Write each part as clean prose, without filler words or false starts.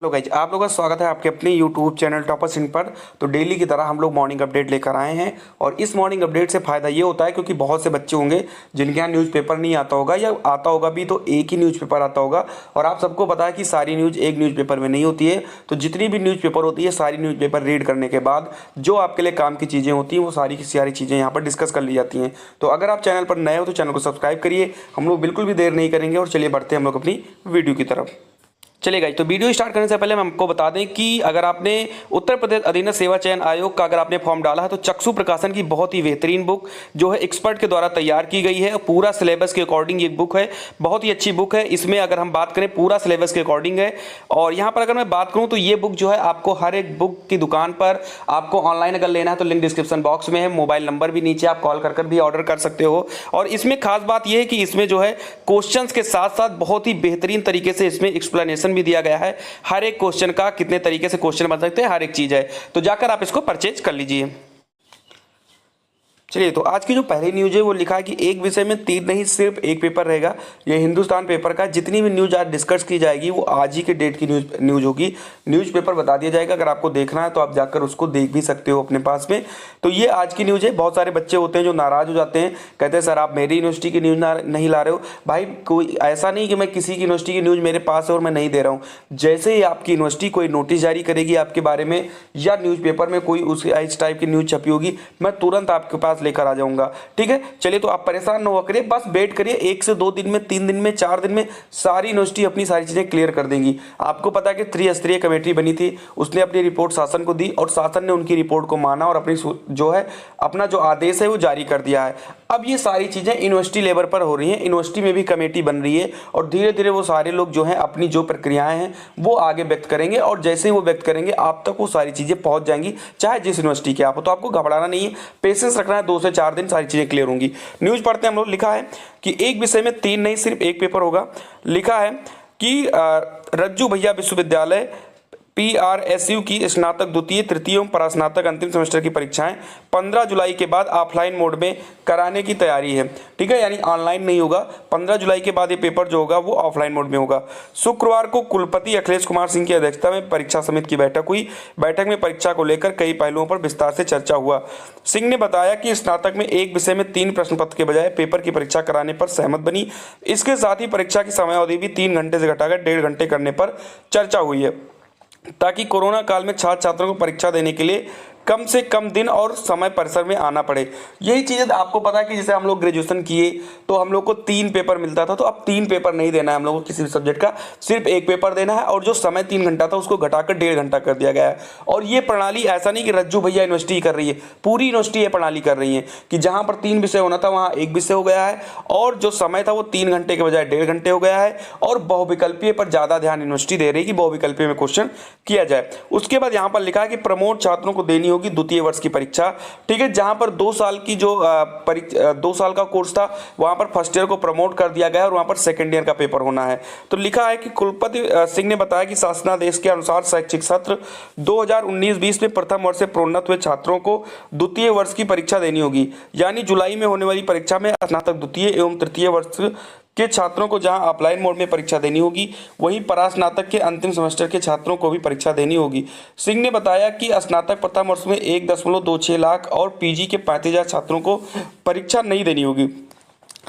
Hello guys, आप लोगों का स्वागत है आपके अपने यूट्यूब चैनल टॉपर सिंह पर। तो डेली की तरह हम लोग मॉर्निंग अपडेट लेकर आए हैं और इस मॉर्निंग अपडेट से फ़ायदा ये होता है क्योंकि बहुत से बच्चे होंगे जिनके यहाँ न्यूज़पेपर नहीं आता होगा या आता होगा भी तो एक ही न्यूज़पेपर आता होगा। और आप सबको पता है कि सारी न्यूज़ एक न्यूज़पेपर में नहीं होती है। तो जितनी भी न्यूज़पेपर होती है सारी न्यूज़पेपर रीड करने के बाद जो आपके लिए काम की चीज़ें होती हैं वो सारी की सारी चीज़ें यहाँ पर डिस्कस कर ली जाती हैं। तो अगर आप चैनल पर नए हो तो चैनल को सब्सक्राइब करिए। हम लोग बिल्कुल भी देर नहीं करेंगे और चलिए बढ़ते हैं हम लोग अपनी वीडियो की तरफ। चलिए गाइस, तो वीडियो स्टार्ट करने से पहले हम आपको बता दें कि अगर आपने उत्तर प्रदेश अधीनस्थ सेवा चयन आयोग का अगर आपने फॉर्म डाला है तो चक्षु प्रकाशन की बहुत ही बेहतरीन बुक जो है एक्सपर्ट के द्वारा तैयार की गई है। पूरा सिलेबस के अकॉर्डिंग ये बुक है, बहुत ही अच्छी बुक है। इसमें अगर हम बात करें पूरा सिलेबस के अकॉर्डिंग है। और यहाँ पर अगर मैं बात करूँ तो ये बुक जो है आपको हर एक बुक की दुकान पर आपको ऑनलाइन अगर लेना है तो लिंक डिस्क्रिप्शन बॉक्स में है, मोबाइल नंबर भी नीचे, आप कॉल कर भी ऑर्डर कर सकते हो। और इसमें खास बात यह है कि इसमें जो है क्वेश्चन के साथ साथ बहुत ही बेहतरीन तरीके से इसमें एक्सप्लेनेशन भी दिया गया है। हर एक क्वेश्चन का कितने तरीके से क्वेश्चन बन सकते हैं, हर एक चीज है। तो जाकर आप इसको परचेज कर लीजिए। चलिए, तो आज की जो पहली न्यूज है वो लिखा है कि एक विषय में 3 नहीं सिर्फ एक पेपर रहेगा। ये हिंदुस्तान पेपर का जितनी भी न्यूज आज डिस्कस की जाएगी वो आज ही के डेट की न्यूज होगी। न्यूज पेपर बता दिया जाएगा, अगर आपको देखना है तो आप जाकर उसको देख भी सकते हो अपने पास में। तो ये आज की न्यूज है। बहुत सारे बच्चे होते हैं जो नाराज हो जाते हैं, कहते हैं सर आप मेरी यूनिवर्सिटी की न्यूज नहीं ला रहे हो। भाई कोई ऐसा नहीं कि मैं किसी की यूनिवर्सिटी की न्यूज मेरे पास है और मैं नहीं दे रहा हूँ। जैसे ही आपकी यूनिवर्सिटी कोई नोटिस जारी करेगी आपके बारे में या न्यूज़पेपर में कोई उस इस टाइप की न्यूज छपी होगी, मैं तुरंत आपके पास लेकर आ जाऊंगा। ठीक है, चलिए, तो आप परेशान ना हुआ करिए, बस वेट करिए। 1 से 2 दिन में, 3 दिन में, 4 दिन में सारी यूनिवर्सिटी अपनी सारी चीजें क्लियर कर देंगी। आपको पता है कि त्रिस्तरीय कमेटी बनी थी, उसने अपनी रिपोर्ट शासन को दी और शासन ने उनकी रिपोर्ट को माना और अपनी जो है अपना जो आदेश है वो जारी कर दिया है। अब ये सारी चीजें यूनिवर्सिटी लेवल पर हो रही हैं, यूनिवर्सिटी में भी कमेटी बन रही है और धीरे धीरे वो सारे लोग जो हैं अपनी जो प्रक्रियाएं हैं वो आगे व्यक्त करेंगे और जैसे ही वो व्यक्त करेंगे आप तक वो सारी चीजें पहुंच जाएंगी, चाहे जिस यूनिवर्सिटी के आप हो। तो आपको घबराना नहीं है, पेशेंस रखना है, 2 से 4 दिन सारी चीजें क्लियर होंगी। न्यूज पढ़ते हैं हम लोग। लिखा है कि एक विषय में 3 नहीं सिर्फ एक पेपर होगा। लिखा है कि रज्जू भैया विश्वविद्यालय PRSU की स्नातक द्वितीय, तृतीय एवं परास्नातक अंतिम सेमेस्टर की परीक्षाएं 15 जुलाई के बाद ऑफलाइन मोड में कराने की तैयारी है। ठीक है, यानी ऑनलाइन नहीं होगा। 15 जुलाई के बाद ये पेपर जो होगा वो ऑफलाइन मोड में होगा। शुक्रवार को कुलपति अखिलेश कुमार सिंह की अध्यक्षता में परीक्षा समिति की बैठक हुई। बैठक में परीक्षा को लेकर कई पहलुओं पर विस्तार से चर्चा हुआ। सिंह ने बताया कि स्नातक में एक विषय में 3 प्रश्न पत्र के बजाय पेपर की परीक्षा कराने पर सहमत बनी। इसके साथ ही परीक्षा की समयावधि भी 3 घंटे से घटाकर 1.5 घंटे करने पर चर्चा हुई है, ताकि कोरोना काल में छात्र छात्रों को परीक्षा देने के लिए कम से कम दिन और समय परिसर में आना पड़े। यही चीज़ें आपको पता है कि जैसे हम लोग ग्रेजुएशन किए तो हम लोग को 3 पेपर मिलता था, तो अब 3 पेपर नहीं देना है हम लोग को किसी भी सब्जेक्ट का, सिर्फ एक पेपर देना है। और जो समय 3 घंटा था उसको घटाकर 1.5 घंटा कर दिया गया है। और ये प्रणाली ऐसा नहीं कि रज्जू भैया यूनिवर्सिटी कर रही है, पूरी यूनिवर्सिटी ये प्रणाली कर रही है कि जहाँ पर 3 विषय होना था वहाँ 1 विषय हो गया है और जो समय था वो 3 घंटे के बजाय 1.5 घंटे हो गया है। और बहुविकल्पीय पर ज़्यादा ध्यान यूनिवर्सिटी दे रही है कि बहुविकल्पीय में क्वेश्चन किया जाए। उसके बाद यहाँ पर लिखा है कि प्रमोट छात्रों को देनी होगी द्वितीय वर्ष की परीक्षा। ठीक है, जहां पर 2 साल की जो 2 साल का कोर्स था वहां पर फर्स्ट ईयर को प्रमोट कर दिया गया और वहां पर सेकंड ईयर का पेपर होना है। तो लिखा है कि कुलपति सिंह ने बताया कि शासनादेश के अनुसार शैक्षिक सत्र 2019-20 में प्रथम वर्ष से प्रोन्नत हुए छात्रों को द्वितीय वर्ष की परीक्षा देनी होगी। यानी जुलाई में होने वाली परीक्षा में स्नातक द्वितीय एवं तृतीय वर्ष के छात्रों को जहां ऑफलाइन मोड में परीक्षा देनी होगी, वहीं परास्नातक के अंतिम सेमेस्टर के छात्रों को भी परीक्षा देनी होगी। सिंह ने बताया कि स्नातक प्रथम वर्ष में 1.26 लाख और पीजी के 35,000 छात्रों को परीक्षा नहीं देनी होगी।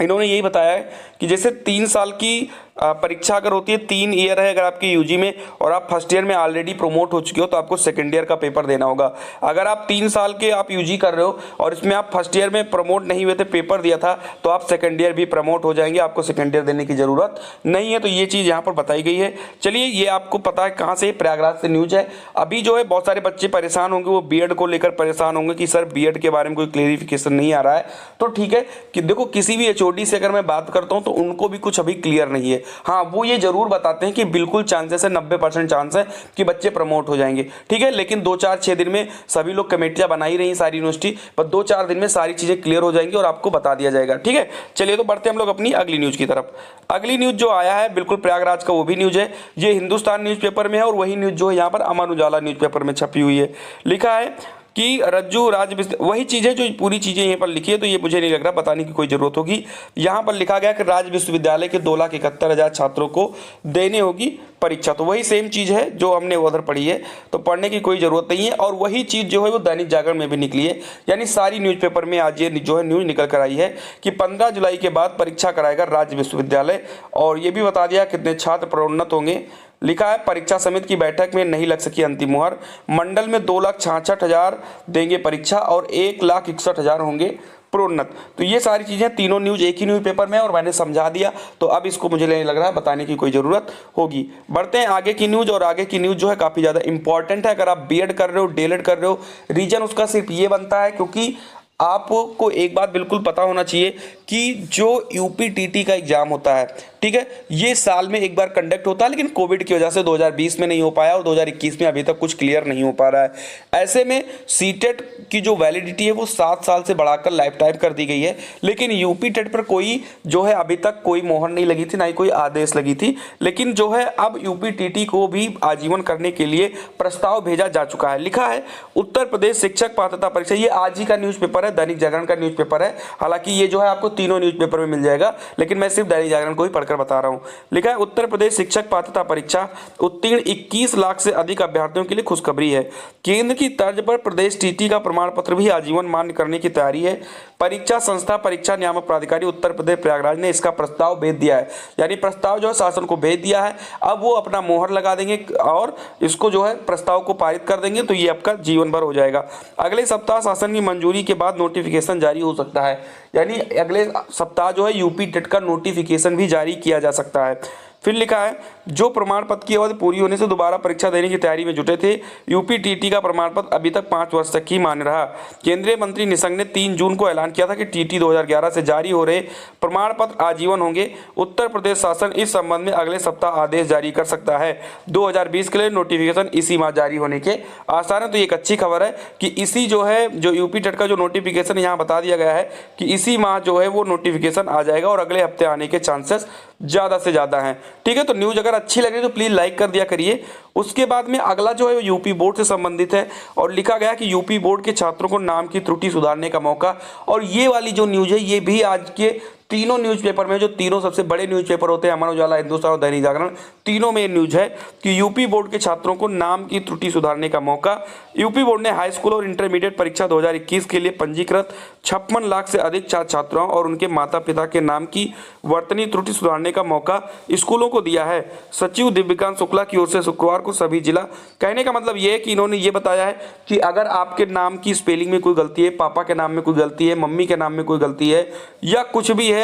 इन्होंने यही बताया है कि जैसे 3 साल की परीक्षा अगर होती है, 3 ईयर है अगर आपकी यूजी में और आप फर्स्ट ईयर में ऑलरेडी प्रमोट हो चुके हो तो आपको सेकंड ईयर का पेपर देना होगा। अगर आप 3 साल के आप यूजी कर रहे हो और इसमें आप फर्स्ट ईयर में प्रमोट नहीं हुए थे, पेपर दिया था, तो आप सेकंड ईयर भी प्रमोट हो जाएंगे, आपको सेकंड ईयर देने की जरूरत नहीं है। तो ये चीज़ यहाँ पर बताई गई है। चलिए, ये आपको पता है कहाँ से, प्रयागराज से न्यूज है। अभी जो है बहुत सारे बच्चे परेशान होंगे, वो बीएड को लेकर परेशान होंगे कि सर बीएड के बारे में कोई क्लियरिफिकेशन नहीं आ रहा है। तो ठीक है कि देखो, किसी भी एचओडी से अगर मैं बात करता हूँ तो उनको भी कुछ अभी क्लियर नहीं है। हाँ, वो ये जरूर बताते हैं कि बिल्कुल चांसेस है, 90% चांस है कि बच्चे प्रमोट हो जाएंगे। ठीक है, लेकिन 2-4-6 दिन में सभी लोग कमेटियां बना ही रही सारी यूनिवर्सिटी, पर 2-4 दिन में सारी चीजें क्लियर हो जाएंगी और आपको बता दिया जाएगा। ठीक है, चलिए, तो बढ़ते हैं हम लोग अपनी अगली न्यूज की तरफ। अगली न्यूज जो आया है बिल्कुल प्रयागराज का वो भी न्यूज है। ये हिंदुस्तान न्यूज़पेपर में है और वही न्यूज जो है यहाँ पर अमर उजाला न्यूज़पेपर में छपी हुई है। लिखा है कि रज्जू राज्य वही चीज़ें जो पूरी चीज़ें यहाँ पर लिखी है, तो ये मुझे नहीं लग रहा बताने की कोई ज़रूरत होगी। यहाँ पर लिखा गया कि राज्य विश्वविद्यालय के 2,71,000 छात्रों को देने होगी परीक्षा, तो वही सेम चीज़ है जो हमने उधर पढ़ी है, तो पढ़ने की कोई ज़रूरत नहीं है। और वही चीज़ जो है वो दैनिक जागरण में भी निकली है, यानी सारी न्यूज़पेपर में आज ये जो है न्यूज़ निकल कर आई है कि 15 जुलाई के बाद परीक्षा कराएगा राज्य विश्वविद्यालय। और ये भी बता दिया कितने छात्र प्रोन्नत होंगे। लिखा है परीक्षा समिति की बैठक में नहीं लग सकी अंतिम मुहर, मंडल में 2,66,000 देंगे परीक्षा और 1,61,000 होंगे प्रोन्नत। तो ये सारी चीज़ें तीनों न्यूज़ एक ही न्यूज़ पेपर में और मैंने समझा दिया, तो अब इसको मुझे नहीं लग रहा है बताने की कोई ज़रूरत होगी। बढ़ते हैं आगे की न्यूज़, और आगे की न्यूज़ जो है काफ़ी ज़्यादा इंपॉर्टेंट है। अगर आप बीएड कर रहे हो, डीएलएड कर रहे हो, रीजन उसका सिर्फ ये बनता है क्योंकि आपको एक बात बिल्कुल पता होना चाहिए कि जो यूपीटीटी का एग्जाम होता है, ठीक है, ये साल में एक बार कंडक्ट होता है, लेकिन कोविड की वजह से 2020 में नहीं हो पाया और 2021 में अभी तक कुछ क्लियर नहीं हो पा रहा है। ऐसे में सीटेट की जो वैलिडिटी है वो 7 साल से बढ़ाकर लाइफ टाइम कर दी गई है, लेकिन यूपी टेट पर कोई जो है अभी तक कोई मोहर नहीं लगी थी, ना ही कोई आदेश लगी थी। लेकिन जो है अब यूपीटीटी को भी आजीवन करने के लिए प्रस्ताव भेजा जा चुका है। लिखा है उत्तर प्रदेश शिक्षक पात्रता परीक्षा, ये आज ही का न्यूज़पेपर है, दैनिक जागरण का न्यूज़पेपर है। हालांकि ये जो है आपको तीनों न्यूज़पेपर में मिल जाएगा, लेकिन मैं सिर्फ दैनिक जागरण को ही पढ़कर बता रहा हूं। लिखा है उत्तर प्रदेश शिक्षक पात्रता परीक्षा उत्तीर्ण 21 लाख से अधिक अभ्यर्थियों के लिए खुशखबरी है। केंद्र की तर्ज पर प्रदेश टीटी का प्रमाण पत्र भी आजीवन मान्य करने की तैयारी है। परीक्षा संस्था परीक्षा नियामक प्राधिकारी उत्तर प्रदेश प्रयागराज ने इसका प्रस्ताव भेज दिया है, यानी प्रस्ताव जो है शासन को भेज दिया है। अब वो अपना मोहर लगा देंगे और इसको जो है प्रस्ताव को पारित कर देंगे, तो ये आपका जीवन भर हो जाएगा। अगले सप्ताह शासन की मंजूरी के बाद नोटिफिकेशन जारी हो सकता है, यानी अगले सप्ताह जो है यूपी टेट का नोटिफिकेशन भी जारी किया जा सकता है। फिर लिखा है जो प्रमाण पत्र की अवधि पूरी होने से दोबारा परीक्षा देने की तैयारी में जुटे थे, यूपी टीटी का प्रमाण पत्र अभी तक 5 वर्ष तक ही मान्य रहा। केंद्रीय मंत्री निशंक ने 3 जून को ऐलान किया था कि टीटी 2011 से जारी हो रहे प्रमाण पत्र आजीवन होंगे। उत्तर प्रदेश शासन इस संबंध में अगले सप्ताह आदेश जारी कर सकता है। 2020 के लिए नोटिफिकेशन इसी माह जारी होने के आसार है। तो एक अच्छी खबर है कि इसी जो है जो यूपी टेट का जो नोटिफिकेशन यहाँ बता दिया गया है कि इसी माह जो है वो नोटिफिकेशन आ जाएगा और अगले हफ्ते आने के चांसेस ज़्यादा से ज़्यादा हैं। ठीक है, तो न्यूज़ अगर अच्छी लगे तो प्लीज़ लाइक कर दिया करिए। उसके बाद में अगला जो है वो यूपी बोर्ड से संबंधित है और लिखा गया कि यूपी बोर्ड के छात्रों को नाम की त्रुटि सुधारने का मौका। और ये वाली जो न्यूज़ है ये भी आज के तीनों न्यूज़पेपर में, जो तीनों सबसे बड़े न्यूज़पेपर होते हैं अमर उजाला, हिंदुस्तान और दैनिक जागरण, तीनों में न्यूज़ है कि यूपी बोर्ड के छात्रों को नाम की त्रुटि सुधारने का मौका। यूपी बोर्ड ने हाई स्कूल और इंटरमीडिएट परीक्षा 2021 के लिए पंजीकृत 56 लाख से अधिक छात्र छात्राओं और उनके माता पिता के नाम की वर्तनी त्रुटि सुधारने का मौका स्कूलों को दिया है। सचिव दिव्यकांत शुक्ला की ओर से शुक्रवार को सभी जिला, कहने का मतलब ये है कि इन्होंने ये बताया है कि अगर आपके नाम की स्पेलिंग में कोई गलती है, पापा के नाम में कोई गलती है, मम्मी के नाम में कोई गलती है, या कुछ भी है,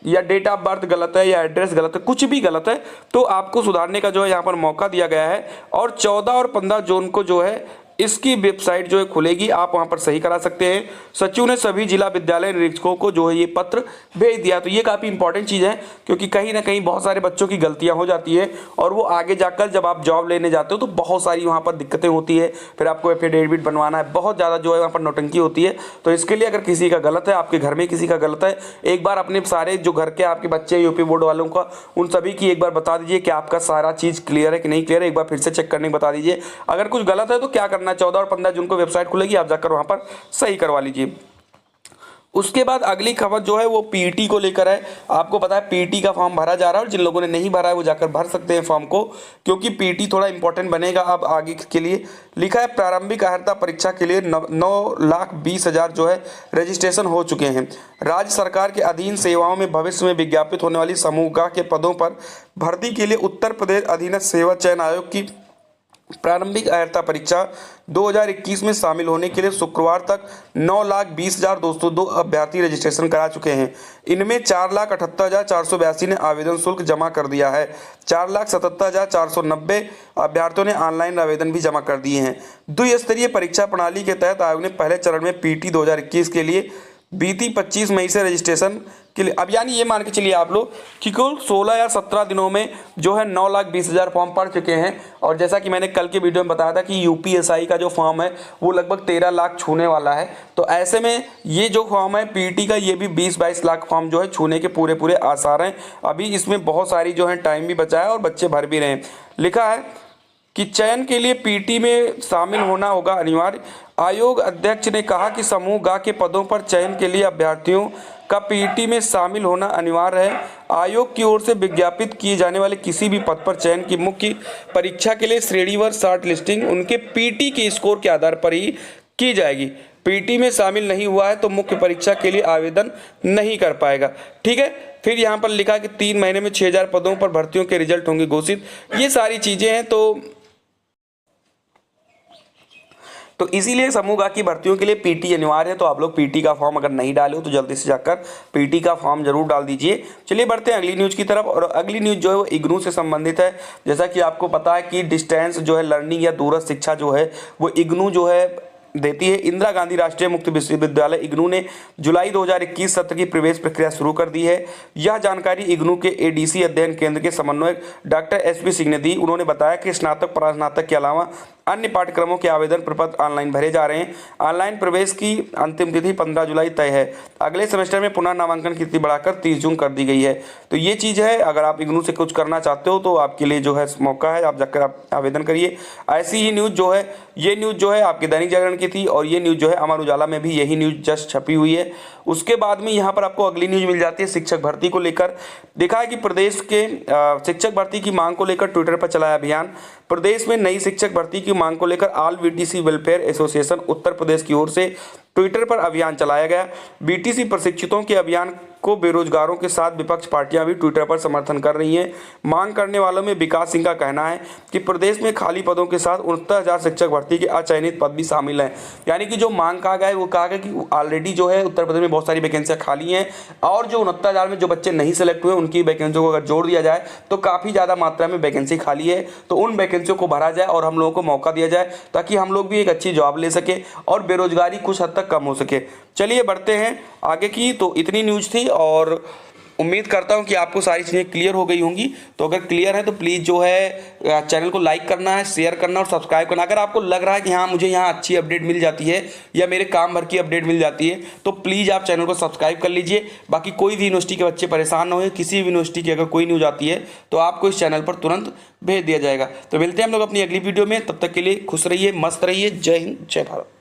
या डेट ऑफ बर्थ गलत है, या एड्रेस गलत है, कुछ भी गलत है, तो आपको सुधारने का जो है यहाँ पर मौका दिया गया है। और 14 और 15 जून को जो है इसकी वेबसाइट जो है खुलेगी, आप वहां पर सही करा सकते हैं। सचिव ने सभी जिला विद्यालय निरीक्षकों को जो है ये पत्र भेज दिया। तो ये काफ़ी इंपॉर्टेंट चीज़ है क्योंकि कहीं ना कहीं बहुत सारे बच्चों की गलतियां हो जाती है और वो आगे जाकर जब आप जॉब लेने जाते हो तो बहुत सारी वहाँ पर दिक्कतें होती है। फिर आपको एफिडेविट बनवाना है, बहुत ज़्यादा जो है वहाँ पर नौटंकी होती है। तो इसके लिए अगर किसी का गलत है, आपके घर में किसी का गलत है, एक बार अपने सारे जो घर के आपके बच्चे यूपी बोर्ड वालों का, उन सभी की एक बार बता दीजिए कि आपका सारा चीज़ क्लियर है कि नहीं क्लियर है, एक बार फिर से चेक करने बता दीजिए। अगर कुछ गलत है तो क्या करना, 14 और 15 जून को वेबसाइट खुलेगी, आप जाकर वहां पर सही करवा लीजिए। उसके बाद अगली खबर जो है वो पीटी को लेकर है। आपको पता है पीटी का फॉर्म भरा जा रहा है और जिन लोगों ने नहीं भरा है वो जाकर भर सकते हैं फॉर्म को, क्योंकि पीटी थोड़ा इंपॉर्टेंट बनेगा अब आगे के लिए। लिखा है प्रारंभिक अर्हता परीक्षा के लिए 9,20,000 जो है रजिस्ट्रेशन हो चुके हैं। राज्य सरकार के अधीन सेवाओं में भविष्य में विज्ञापित होने वाली समूह के पदों पर भर्ती के लिए उत्तर प्रदेश अधीनस्थ सेवा चयन आयोग की प्रारंभिक अर्हता परीक्षा 2021 में शामिल होने के लिए शुक्रवार तक 9,20,202 अभ्यर्थी रजिस्ट्रेशन करा चुके हैं। इनमें 4,78,482 ने आवेदन शुल्क जमा कर दिया है। 4,77,490 अभ्यर्थियों ने ऑनलाइन आवेदन भी जमा कर दिए हैं। द्विस्तरीय परीक्षा प्रणाली के तहत आयोग ने पहले चरण में पीटी 2021 के लिए बीती 25 मई से रजिस्ट्रेशन के लिए, अब यानी ये मान के चलिए आप लोग कि कुल 16 या 17 दिनों में जो है 9,20,000 फॉर्म पड़ चुके हैं। और जैसा कि मैंने कल के वीडियो में बताया था कि यूपीएसआई का जो फॉर्म है वो लगभग 13 लाख छूने वाला है। तो ऐसे में ये जो फॉर्म है पीटी का, ये भी 20-22 लाख फॉर्म जो है छूने के पूरे आसार हैं। अभी इसमें बहुत सारी जो है टाइम भी बचा है और बच्चे भर भी रहे हैं। लिखा है कि चयन के लिए पीटी में शामिल होना होगा अनिवार्य। आयोग अध्यक्ष ने कहा कि समूह ग के पदों पर चयन के लिए अभ्यर्थियों का पीटी में शामिल होना अनिवार्य है। आयोग की ओर से विज्ञापित किए जाने वाले किसी भी पद पर चयन की मुख्य परीक्षा के लिए श्रेणीवार शॉर्ट लिस्टिंग उनके पीटी के स्कोर के आधार पर ही की जाएगी। पीटी में शामिल नहीं हुआ है तो मुख्य परीक्षा के लिए आवेदन नहीं कर पाएगा। ठीक है, फिर यहाँ पर लिखा कि 3 महीने में 6000 पदों पर भर्तियों के रिजल्ट होंगे घोषित। ये सारी चीजें हैं तो इसीलिए समूह ग की भर्तियों के लिए पीटी अनिवार्य है। तो आप लोग पीटी का फॉर्म अगर नहीं डाले हो तो जल्दी से जाकर पीटी का फॉर्म जरूर डाल दीजिए। चलिए बढ़ते हैं अगली न्यूज़ की तरफ, और अगली न्यूज़ जो है वो इग्नू से संबंधित है। जैसा कि आपको पता है कि डिस्टेंस जो है लर्निंग या दूरस्थ शिक्षा जो है वो इग्नू जो है देती है। इंदिरा गांधी राष्ट्रीय मुक्त विश्वविद्यालय इग्नू ने जुलाई 2021 सत्र की प्रवेश प्रक्रिया शुरू कर दी है। यह जानकारी इग्नू के एडीसी अध्ययन केंद्र के समन्वयक डॉक्टर एसपी सिंह ने दी। उन्होंने बताया कि स्नातक परास्नातक के अलावा अन्य पाठ्यक्रमों के आवेदन प्रपत्र ऑनलाइन भरे जा रहे हैं। ऑनलाइन प्रवेश की अंतिम तिथि 15 जुलाई तय है। अगले सेमेस्टर में पुनः नामांकन की तिथि बढ़ाकर 30 जून कर दी गई है। तो ये चीज़ है, अगर आप इग्नू से कुछ करना चाहते हो तो आपके लिए जो है मौका है, आप जाकर आप आवेदन करिए। ऐसी ही न्यूज़ जो है, ये न्यूज़ जो है आपके दैनिक जागरण की थी, और ये न्यूज़ जो है अमर उजाला में भी यही न्यूज़ जस्ट छपी हुई है। उसके बाद में यहाँ पर आपको अगली न्यूज़ मिल जाती है शिक्षक भर्ती को लेकर। देखा है कि प्रदेश के शिक्षक भर्ती की मांग को लेकर ट्विटर पर चलाया अभियान। प्रदेश में नई शिक्षक भर्ती की मांग को लेकर all BTC welfare association Uttar Pradesh की ओर से ट्विटर पर अभियान चलाया गया। बीटीसी प्रशिक्षितों के अभियान को बेरोजगारों के साथ विपक्ष पार्टियां भी ट्विटर पर समर्थन कर रही हैं। मांग करने वालों में विकास सिंह का कहना है कि प्रदेश में खाली पदों के साथ 69,000 शिक्षक भर्ती के अचयनित पद भी शामिल हैं। यानी कि जो मांग कहा गया है वो कहा गया कि ऑलरेडी जो है उत्तर प्रदेश में बहुत सारी वैकेंसियां खाली हैं, और जो 69,000 में जो बच्चे नहीं सेलेक्ट हुए उनकी वैकेंसियों को अगर जोड़ दिया जाए तो काफ़ी ज़्यादा मात्रा में वैकेंसी खाली है। तो उन वैकेंसियों को भरा जाए और हम लोगों को मौका दिया जाए ताकि हम लोग भी एक अच्छी जॉब ले सके और बेरोजगारी कुछ हद तक कम हो सके। चलिए बढ़ते हैं आगे की। तो इतनी न्यूज़ थी और उम्मीद करता हूं कि आपको सारी चीज़ें क्लियर हो गई होंगी। तो अगर क्लियर है तो प्लीज़ जो है चैनल को लाइक करना है, शेयर करना और सब्सक्राइब करना। अगर आपको लग रहा है कि हाँ मुझे यहाँ अच्छी अपडेट मिल जाती है या मेरे काम भर की अपडेट मिल जाती है तो प्लीज़ आप चैनल को सब्सक्राइब कर लीजिए। बाकी कोई भी यूनिवर्सिटी के बच्चे परेशान ना हो, किसी भी यूनिवर्सिटी की अगर कोई न्यूज़ आती है तो आपको इस चैनल पर तुरंत भेज दिया जाएगा। तो मिलते हैं हम लोग अपनी अगली वीडियो में, तब तक के लिए खुश रहिए, मस्त रहिए। जय हिंद, जय भारत।